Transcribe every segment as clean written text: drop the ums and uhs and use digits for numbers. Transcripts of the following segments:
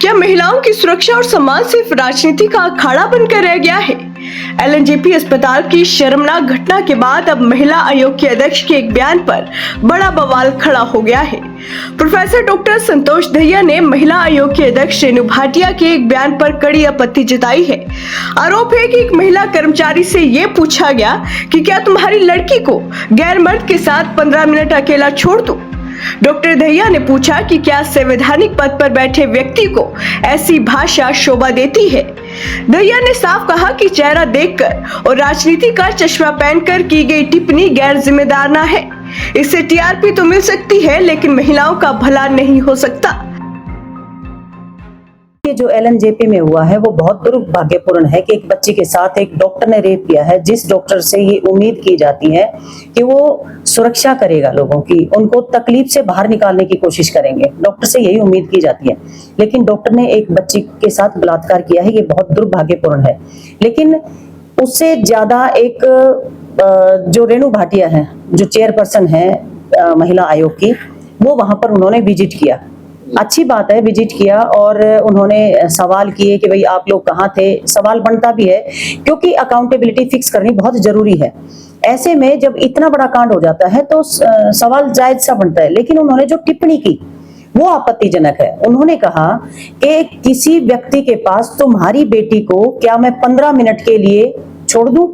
क्या महिलाओं की सुरक्षा और सम्मान सिर्फ राजनीति का अखाड़ा बनकर रह गया है? एलएनजेपी अस्पताल की शर्मनाक घटना के बाद अब महिला आयोग के अध्यक्ष के एक बयान पर बड़ा बवाल खड़ा हो गया है। प्रोफेसर डॉक्टर संतोष दहिया ने महिला आयोग के अध्यक्ष रेणु भाटिया के एक बयान पर कड़ी आपत्ति जताई है। आरोप है कि एक महिला कर्मचारी से ये पूछा गया कि क्या तुम्हारी लड़की को गैर मर्द के साथ 15 मिनट अकेला छोड़ दूं? डॉक्टर दहिया ने पूछा कि क्या संवैधानिक पद पर बैठे व्यक्ति को ऐसी भाषा शोभा देती है। दहिया ने साफ कहा कि चेहरा देखकर और राजनीति का चश्मा पहनकर की गई टिप्पणी गैर जिम्मेदार न है। इससे टीआरपी तो मिल सकती है, लेकिन महिलाओं का भला नहीं हो सकता। जो एलएनजेपी में हुआ है वो बहुत दुर्भाग्यपूर्ण है कि एक बच्ची के साथ एक डॉक्टर ने रेप किया है, जिस डॉक्टर से ये उम्मीद की जाती है कि वो सुरक्षा करेगा लोगों की, उनको तकलीफ से बाहर निकालने की कोशिश करेंगे। डॉक्टर से यही उम्मीद की जाती है, लेकिन डॉक्टर ने एक बच्ची के साथ बलात्कार किया है। ये बहुत दुर्भाग्यपूर्ण है। लेकिन उससे ज्यादा एक जो रेणु भाटिया है, जो चेयरपर्सन है महिला आयोग की, वो वहां पर उन्होंने विजिट किया। अच्छी बात है, विजिट किया और उन्होंने सवाल किए कि भाई आप लोग कहाँ थे। सवाल बनता भी है क्योंकि अकाउंटेबिलिटी फिक्स करनी बहुत जरूरी है। ऐसे में जब इतना बड़ा कांड हो जाता है तो सवाल जायज सा बनता है। लेकिन उन्होंने जो टिप्पणी की वो आपत्तिजनक है। उन्होंने कहा कि किसी व्यक्ति के पास तुम्हारी बेटी को क्या मैं 15 मिनट के लिए छोड़ दूं?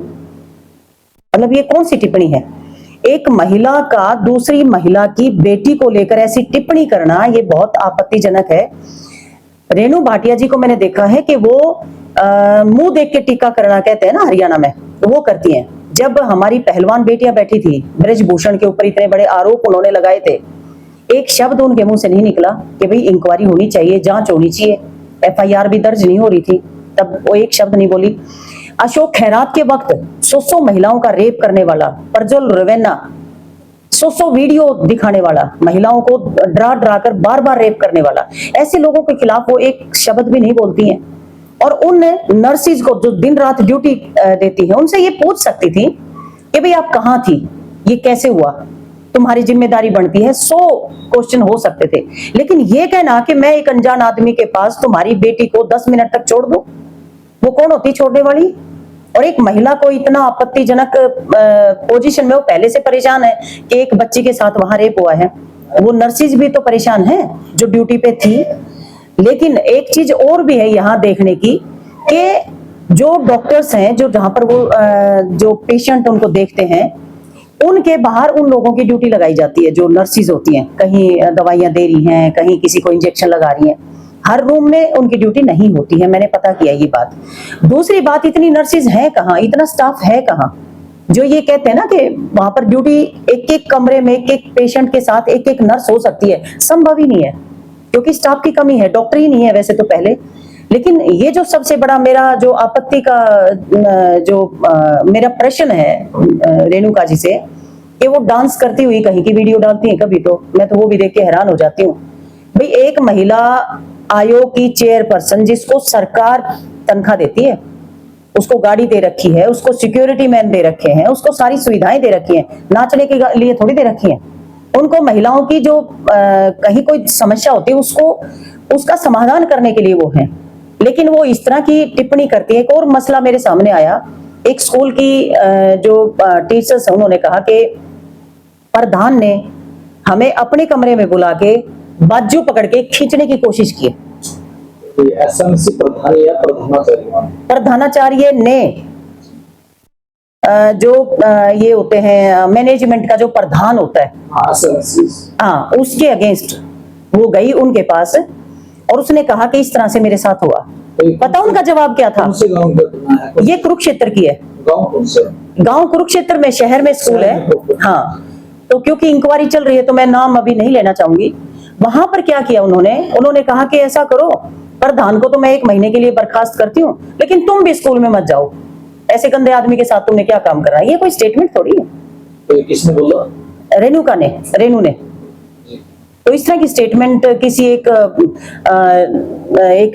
मतलब ये कौन सी टिप्पणी है? एक महिला का दूसरी महिला की बेटी को लेकर ऐसी टिप्पणी करना ये बहुत आपत्तिजनक है। रेणु भाटिया जी को मैंने देखा है कि वो मुंह देख के टीका करना कहते हैं ना हरियाणा में, तो वो करती हैं। जब हमारी पहलवान बेटियां बैठी थी, ब्रजभूषण के ऊपर इतने बड़े आरोप उन्होंने लगाए थे, एक शब्द उनके मुंह से नहीं निकला कि भाई इंक्वायरी होनी चाहिए, जांच होनी चाहिए। एफआईआर भी दर्ज नहीं हो रही थी, तब वो एक शब्द नहीं बोली। अशोक खैरात के वक्त 100 महिलाओं का रेप करने वाला, प्रज्वल रवैना 100 वीडियो दिखाने वाला, महिलाओं को डरा डरा कर बार बार रेप करने वाला, ऐसे लोगों के खिलाफ वो एक शब्द भी नहीं बोलती हैं। और उन नर्सिस को जो दिन रात ड्यूटी देती है, उनसे ये पूछ सकती थी कि भाई आप कहाँ थी, ये कैसे हुआ, तुम्हारी जिम्मेदारी बनती है। 100 क्वेश्चन हो सकते थे। लेकिन ये कहना कि मैं एक अनजान आदमी के पास तुम्हारी बेटी को 10 मिनट तक छोड़ दूं, वो कौन होती छोड़ने वाली? और एक महिला को इतना आपत्तिजनक पोजीशन में, वो पहले से परेशान है कि एक बच्ची के साथ वहां रेप हुआ है। वो नर्सिस भी तो परेशान है जो ड्यूटी पे थी। लेकिन एक चीज और भी है यहाँ देखने की कि जो डॉक्टर्स हैं, जो जहां पर वो जो पेशेंट उनको देखते हैं, उनके बाहर उन लोगों की ड्यूटी लगाई जाती है जो नर्सिस होती हैं। कहीं दवाइयां दे रही हैं, कहीं किसी को इंजेक्शन लगा रही हैं। हर रूम में उनकी ड्यूटी नहीं होती है, मैंने पता किया ये बात। दूसरी बात, इतनी नर्सिस है कहाँ, इतना स्टाफ है कहाँ जो ये कहते हैं ना कि वहां पर ड्यूटी एक एक कमरे में एक एक पेशेंट के साथ एक एक नर्स हो सकती है। संभव ही नहीं है क्योंकि स्टाफ की कमी है, डॉक्टर ही नहीं है वैसे तो पहले। लेकिन ये जो सबसे बड़ा मेरा जो आपत्ति का जो मेरा प्रश्न है रेणुका जी से, कि वो डांस करती हुई कहीं की वीडियो डालती है कभी, तो मैं तो वो भी देख के हैरान हो जाती हूँ। भाई एक महिला आयोग की चेयरपर्सन, जिसको सरकार तनख्वाह देती है, उसको गाड़ी दे रखी है, उसको सिक्योरिटी मैन दे रखे हैं, उसको सारी सुविधाएं दे रखी हैं, नाचने के लिए थोड़ी दे रखी हैं। उनको महिलाओं की जो कहीं कोई समस्या होती है उसको उसका समाधान करने के लिए वो है। लेकिन वो इस तरह की टिप्पणी करती है। एक और मसला मेरे सामने आया, एक स्कूल की जो टीचर्स है, उन्होंने कहा कि प्रधान ने हमें अपने कमरे में बुला के बाजू पकड़ के खींचने की कोशिश की। एसएमसी प्रधान या प्रधानाचार्य ने जो ये होते हैं मैनेजमेंट का जो प्रधान होता है, हाँ, उसके अगेंस्ट वो गई उनके पास और उसने कहा कि इस तरह से मेरे साथ हुआ। पता उनका जवाब क्या था? ये कुरुक्षेत्र की है। गांव कुरुक्षेत्र में, शहर में स्कूल है। हाँ, तो क्योंकि इंक्वायरी चल रही है तो मैं नाम अभी नहीं लेना चाहूंगी। वहां पर क्या किया उन्होंने कहा कि ऐसा करो, प्रधान को तो मैं 1 महीने के लिए बर्खास्त करती हूँ, लेकिन तुम भी स्कूल में मत जाओ। ऐसे गंदे आदमी के साथ तुमने क्या काम करना है? ये कोई स्टेटमेंट थोड़ी है। तो किसने बोला? रेणु ने। तो इस तरह की स्टेटमेंट किसी एक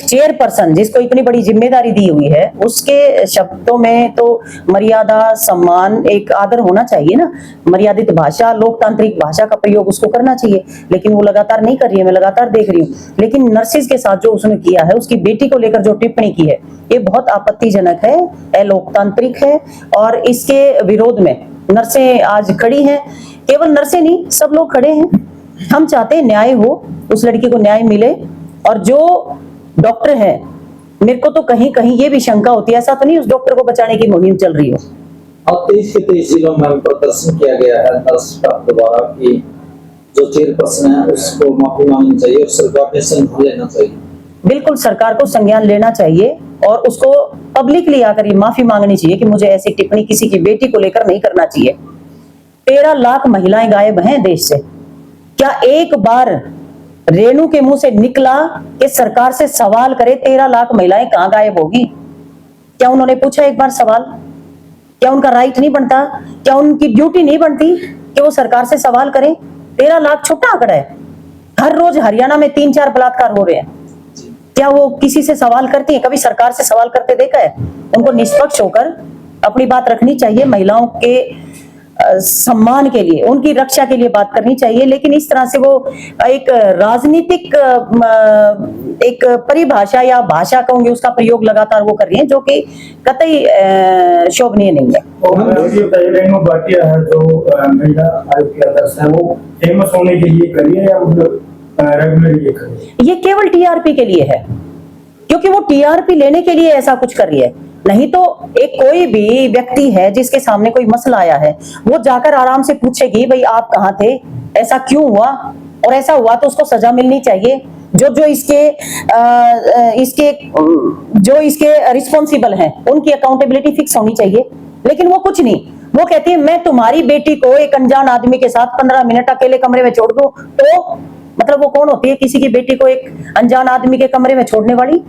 चेयरपर्सन जिसको इतनी बड़ी जिम्मेदारी दी हुई है, उसके शब्दों में तो मर्यादा, सम्मान, एक आदर होना चाहिए ना। मर्यादित भाषा, लोकतांत्रिक भाषा का प्रयोग उसको करना चाहिए, लेकिन वो लगातार नहीं कर रही है, मैं लगातार देख रही हूँ। लेकिन नर्सिस के साथ जो उसने किया है, उसकी बेटी को लेकर जो टिप्पणी की है, ये बहुत आपत्तिजनक है, अलोकतांत्रिक है, और इसके विरोध में नर्सें आज खड़ी हैं। केवल नर्सें नहीं, सब लोग खड़े हैं। हम चाहते हैं न्याय हो, उस लड़की को न्याय मिले, और जो डॉक्टर है, मेरे को तो कहीं कहीं ये भी शंका होती है, ऐसा तो नहीं उस डॉक्टर को बचाने की मुहिम चल रही हो। और 23 के 23 जिलों में प्रदर्शन किया गया है नर्स स्टाफ द्वारा कि जो चेयरपर्सन है उसको माफी मांगनी चाहिए और सरकार ने संज्ञान लेना चाहिए। बिल्कुल, सरकार को संज्ञान लेना चाहिए और उसको पब्लिकली आकर ये माफी मांगनी चाहिए कि मुझे ऐसी टिप्पणी किसी की बेटी को लेकर नहीं करना चाहिए। 13 लाख महिलाएं गायब हैं देश से। क्या एक बार रेणु के मुंह से निकला कि सरकार से सवाल करे 13 लाख महिलाएं कहां गायब होगी? क्या उन्होंने पूछा एक बार सवाल? क्या उनका राइट नहीं बनता? क्या उनकी ड्यूटी नहीं बनती कि वो सरकार से सवाल करें? 13 लाख छोटा आंकड़ा है। हर रोज हरियाणा में 3-4 बलात्कार हो रहे हैं। क्या वो किसी से सवाल करती है? कभी सरकार से सवाल करते देखा है? उनको निष्पक्ष होकर अपनी बात रखनी चाहिए, महिलाओं के सम्मान के लिए, उनकी रक्षा के लिए बात करनी चाहिए। लेकिन इस तरह से वो एक राजनीतिक एक परिभाषा या भाषा कहूंगी, उसका प्रयोग लगातार वो कर रही है, जो कि कतई शोभनीय नहीं है। और रेणु भाटिया है जो महिला आयोग की अध्यक्ष है, वो फेमस होने के लिए करी है या मतलब रेगुलर ये करी है? ये केवल टीआरपी के लिए है, क्योंकि वो टीआरपी लेने के लिए ऐसा कुछ कर रही है। नहीं तो एक कोई भी व्यक्ति है जिसके सामने कोई मसला आया है, वो जाकर आराम से पूछेगी, भाई आप कहाँ थे, ऐसा क्यों हुआ, और ऐसा हुआ तो उसको सजा मिलनी चाहिए। जो इसके रिस्पॉन्सिबल हैं, उनकी अकाउंटेबिलिटी फिक्स होनी चाहिए। लेकिन वो कुछ नहीं, वो कहती है मैं तुम्हारी बेटी को एक अनजान आदमी के साथ 15 मिनट अकेले कमरे में छोड़ दूं, तो मतलब वो कौन होती है किसी की बेटी को एक अनजान आदमी के कमरे में छोड़ने वाली?